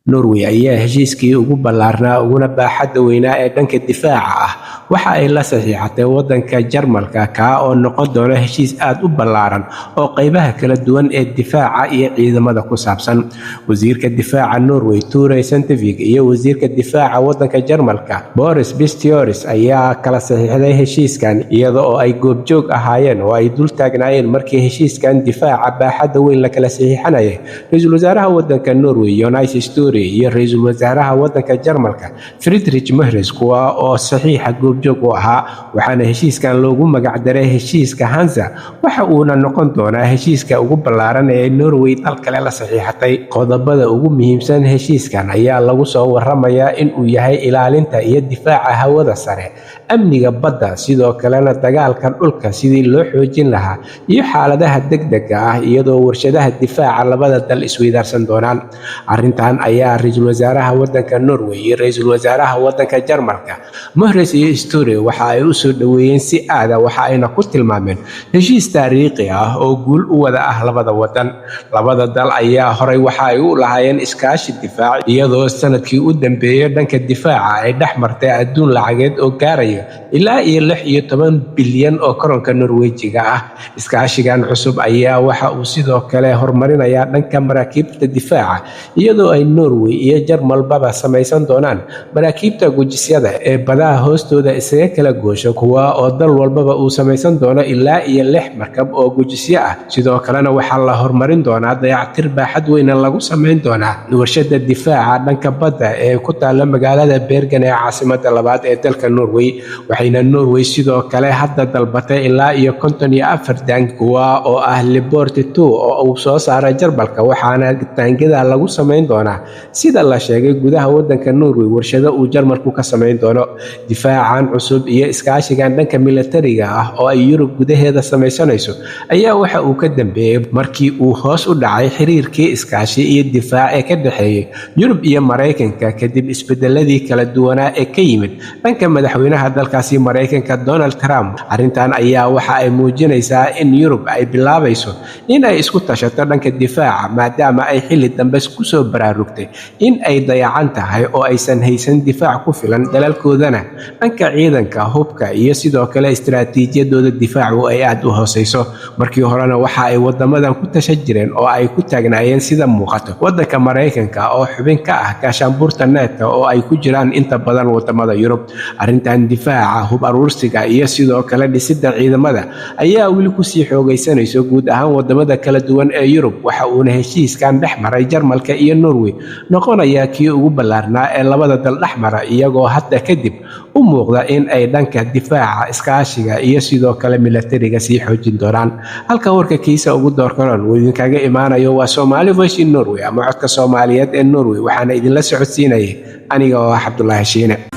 Norway ayaa heshiiskii ugu ballaarnaa uguna baaxadda weynaa ee dhanka difaaca ah waxa ay la saxiixatay waddanka Jarmalka ka oo noqon doona heshiis aad u ballaaran oo qaybaha kala duwan ee difaaca iyo ciidamada ku saabsan. Wasiirka difaaca Norway Tore Sandvik iyo wasiirka difaaca waddanka Jarmalka Boris Pistorius ayaa kala saxiixday heshiiskan iyada oo ay goobjoog ahaayeen oo ay dul taagnaayeen markii heshiiskan difaaca baaxadda weyn la kala saxiixanayay. Ra'iisul wasaaraha waddanka Norway Jonas Støre iyo ra'iisul wasaaraha waddanka Jarmalka Friedrich Merz kuwa oo saxiixa goobjoog u ahaa, waxaana heshiiskan loogu magac daray heshiiska Hansa. Waxa uuna noqon doonaa heshiiska ugu ballaaran ee Norway dal kale la saxiixatay. Qodobada ugu muhiimsan heshiiskan ayaa lagu soo waramayaa in uu yahay ilaalinta iyo difaaca hawada sare, amniga badda, sidoo kalena dagaalka dhulka sidii loo xoojin lahaa, iyo xaaladaha degdegga ah iyadoo warshadaha difaaca labada dal isweydaarsan doonaan. Arrintan ayaa ra'iisul wasaaraha waddanka Norway iyo ra'iisul wasaaraha waddanka Jarmalka Merz iyo Støre waxa ay u soo dhaweeyeen si aad ah, waxa ayna ku tilmaameen heshiis taariikhi ah oo guul u wada ah labada waddan. Labada dal ayaa horay waxa ay u lahaayeen iskaashi difaac iyadoo sanadkii u dambeeyay dhanka difaaca ay dhex martay adduun lacageed oo gaaraya ilaa iyo 16 bilyan oo koronka Norwejiga ah. Iskaashigan cusub ayaa waxa uu sidoo kale horumarinayaa dhanka maraakiibta difaaca iyadoo ay Norway iyo Jarmalba samaysan doonaan maraakiibta gujisyada ee badaha hoostooda isaga kala goosha, kuwa oo dal walbaba uu samaysan doono ilaa iyo 6 markab oo gujisyo ah. Sidoo kalena waxaa la horumarin doonaa dayactir baaxad weyn lagu samayn doonaa warshada difaaca dhanka badda ee ku taalla magaalada Bergen ee caasimadda labaad ee dalka Norway. Waxayna Norway sidoo kale hadda dalbatay ilaa iyo 54 taangi kuwa oo ah Leopard 2 oo uu soo saaray Jarmalka, waxaana taangida lagu samayn doonaa sida la sheegay gudaha waddanka Norway warshado uu Jarmalku ka samayn doono. Difaacan cusub iyo iskaashigan dhanka militariga ah oo ay Yurub gudaheeda samaysanayso ayaa waxa uu ka dambeeyay markii uu hoos u dhacay xiriirkii iskaashi iyo difaac ee ka dhaxeeyay Yurub iyo Mareykanka kadib isbedeladii kala duwanaa ee ka yimid dhanka madaxweynaha dalkaasi Mareykanka Donald Trump. Arrintan ayaa waxa ay muujinaysaa in Yurub ay bilaabayso in ay isku tashato dhanka difaaca maadaama ay xilli dambe ku soo baraarugtay in ay dayacan tahay oo aysan haysan difaac ku filan dalalkoodana dhanka ciidanka, hubka iyo sidoo kale istiraatiijiyadooda difaacu ay aad u hooseyso. Markii horena waxa ay wadamadan ku tashan jireen oo ay ku taagnaayeen sida muuqato waddanka Mareykanka oo xubin ka ah gaashaanbuurta NATO oo ay ku jiraan inta badan wadamada Yurub. Arrintan difaaca, hub aruursiga iyo sidoo kale dhisidda ciidamada ayaa weli ku sii xoogaysanayso guud ahaan wadamada kala duwan ee Yurub. Waxa uuna heshiiskan dhex maray Jarmalka iyo Norway noqonaya kii ugu ballaarnaa ee labada dal dhex mara, iyagoo hadda kadib u muuqda in ay dhanka difaaca, iskaashiga iyo sidoo kale militariga sii xoojin doonaan. Halka warka kiisa ugu doorkaroon uu idinkaga imaanayo waa Somali Voice in Norway ama codka Soomaaliyeed ee Norway, waxaana idinla socodsiinayay aniga oo ah Cabdullaahi Shiine.